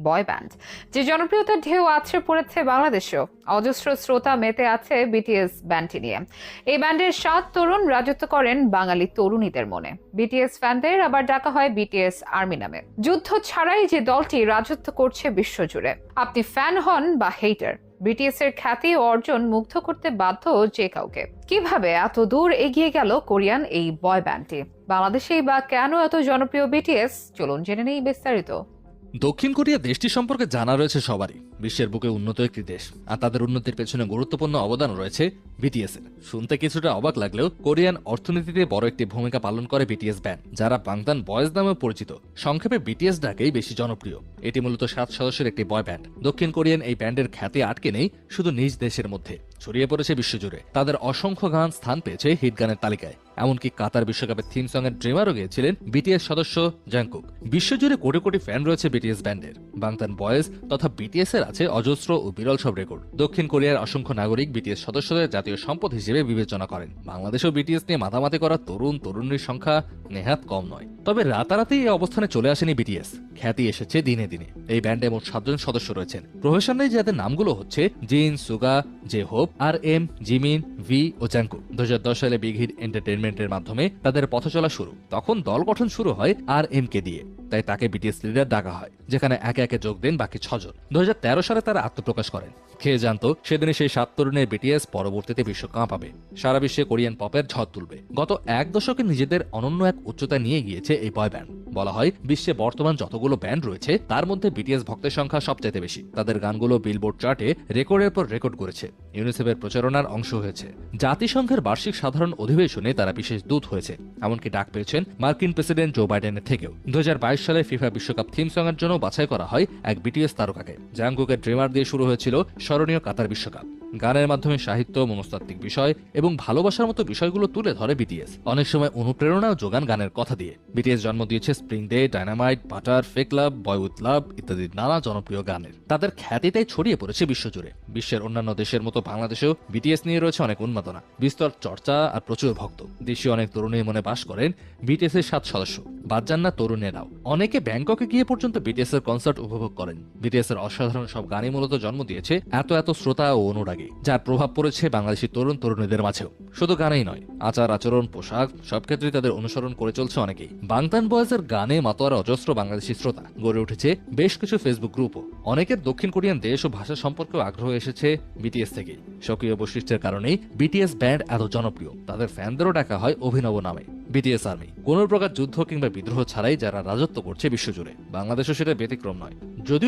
বয় band, যে জনপ্রিয়তার ঢেউ আছড়ে পড়েছে বাংলাদেশেও। অজস্র শ্রোতা মেতে আছে বিটিএস ব্যান্ডটি নিয়ে। এই ব্যান্ডের 7 তরুণ রাজত্ব করেন বাঙালি তরুণীদের মনে। বিটিএস ফ্যানদের আবার ডাকা হয় বিটিএস আর্মি নামে। যুদ্ধ ছাড়াই যে দলটি রাজত্ব করছে বিশ্বজুড়ে। আপনি ফ্যান হন বা হেটার, বিটিএস এর খ্যাতি ও অর্জন মুগ্ধ করতে বাধ্য যে কাউকে। কিভাবে এত দূর এগিয়ে গেল কোরিয়ান এই বয় ব্যান্ডটি? বাংলাদেশেই বা কেন এত জনপ্রিয় বিটিএস? চলুন জেনে নেই বিস্তারিত। দক্ষিণ কোরিয়া দেশটি সম্পর্কে জানা রয়েছে সবারই। বিশ্বের বুকে উন্নত একটি দেশ, আর তাদের উন্নতির পেছনে গুরুত্বপূর্ণ অবদান রয়েছে বিটিএস এর। শুনতে কিছুটা অবাক লাগলেও কোরিয়ান অর্থনীতিতে বড় একটি ভূমিকা পালন করে বিটিএস ব্যান্ড, যারা বাংতান বয়েজ নামেও পরিচিত। সংক্ষেপে বিটিএস ডাকেই বেশি জনপ্রিয়। এটি মূলত 7 সদস্যের একটি বয় ব্যান্ড। দক্ষিণ কোরিয়ান এই ব্যান্ডের খ্যাতি আটকে নেই শুধু নিজ দেশের মধ্যে, ছড়িয়ে পড়েছে বিশ্বজুড়ে। তাদের অসংখ্য গান স্থান পেয়েছে হিট গানের তালিকায়। এমনকি কাতার বিশ্বকাপের থিম সং এর ড্রিমারও গিয়েছিলেন বিটিএস সদস্য জাংকুক। বিশ্বজুড়ে কোটি কোটি ফ্যান রয়েছে বিটিএস ব্যান্ডের। বাংতান বয়েজ তথা বিটিএস এর আছে অজস্র ও বিরল সব রেকর্ড। দক্ষিণ কোরিয়ার অসংখ্য নাগরিক বিটিএস সদস্যদের জাতীয় সম্পদ হিসেবে বিবেচনা করেন। বাংলাদেশেও বিটিএস নিয়ে মাতামাতি করা তরুণ তরুণীর সংখ্যা নেহাত কম নয়। তবে রাতারাতি এই অবস্থানে চলে আসেনি বিটিএস। খ্যাতি এসেছে দিনে দিনে। এই ব্যান্ডে মোট 7 জন সদস্য রয়েছেন। প্রফেশনালি যাদের নামগুলো হচ্ছে Jin, Suga, J Hope, R M, Jimin, V ও জাংকুক। 2010 সালে বিগ হিট এন্টারটেইনমেন্টের মাধ্যমে তাদের পথ চলা শুরু। তখন দল গঠন শুরু হয় আর এম কে দিয়ে, তাই তাকে বিটিএস লিডার ডাকা হয়, যেখানে একে একে যোগ দেন বাকি 6 জন। 2013 সালে তারা আত্মপ্রকাশ করেন। খেয়ে জানতো সেদিনে সেই 7 তরুণের বিটিএস পরবর্তীতে বিশ্ব কাঁপাবে, সারা বিশ্বে কোরিয়ান পপের ঝড় তুলবে। গত এক দশকে নিজেদের অনন্য এক উচ্চতা নিয়ে গিয়েছে এই বয় ব্যান্ড। বলা হয় বিশ্বে বর্তমান যতগুলো ব্যান্ড রয়েছে তার মধ্যে বিটিএস ভক্তের সংখ্যা সবচাইতে বেশি। তাদের গানগুলো বিলবোর্ড চার্টে রেকর্ডের পর রেকর্ড করেছে, ইউনিসেফের প্রচারণার অংশ হয়েছে, জাতিসংঘের বার্ষিক সাধারণ অধিবেশনে তারা বিশেষ দূত হয়েছে। এমনকি ডাক পেয়েছেন মার্কিন প্রেসিডেন্ট জো বাইডেনের থেকেও। 2022 সালে ফিফা বিশ্বকাপ থিম সং এর জন্য বাছাই করা হয় এক বিটিএস তারকাকে। জাংকুকের ড্রিমার দিয়ে শুরু হয়েছিল স্মরণীয় কাতার বিশ্বকাপ। গানের মাধ্যমে সাহিত্য, মনস্তাত্ত্বিক বিষয় এবং ভালোবাসার মতো বিষয়গুলো তুলে ধরে বিটিএস। অনেক সময় অনুপ্রেরণাও যোগান গানের কথা দিয়ে। বিটিএস জন্ম দিয়েছে spring day, dynamite, butter, fake love, boy with love ইত্যাদি নানা জনপ্রিয় গানের। তাদের খ্যাতিটাই ছড়িয়ে পড়েছে বিশ্বজুড়ে। বিশ্বের অন্যান্য দেশের মতো বাংলাদেশেও বিটিএস নিয়ে রয়েছে অনেক উন্মাদনা, বিস্তর চর্চা আর প্রচুর ভক্ত। দেশীয় অনেক তরুণীর মনে বাস করেন বিটিএস এর 7 সদস্য। বাদ যান না তরুণেরাও। অনেকে ব্যাংককে গিয়ে পর্যন্ত বিটিএস এর কনসার্ট উপভোগ করেন। বিটিএস এর অসাধারণ সব গানই মূলত জন্ম দিয়েছে এত এত শ্রোতা ও অনুরাগী, যার প্রভাব পড়েছে বাংলাদেশি তরুণ তরুণীদের মাঝেও। শুধু গানেই নয়, আচার আচরণ, পোশাক সব ক্ষেত্রেই তাদের অনুসরণ করে চলছে অনেকেই। বাংতান বয়েজের গানে মাতোয়ারা অজস্র বাংলাদেশি শ্রোতা। গড়ে উঠেছে বেশ কিছু ফেসবুক গ্রুপও। অনেকের দক্ষিণ কোরিয়ান দেশ ও ভাষা সম্পর্কেও আগ্রহ এসেছে বিটিএস থেকেই। স্বকীয় বৈশিষ্ট্যের কারণেই বিটিএস ব্যান্ড এত জনপ্রিয়। তাদের ফ্যানদেরও ডাকা হয় অভিনব নামে, বিটিএস আর্মি। কোন প্রকার যুদ্ধ কিংবা বিদ্রোহ ছাড়াই যারা রাজত্ব করছে বিশ্বজুড়ে। বাংলাদেশও সেটা ব্যতিক্রম নয়। যদিও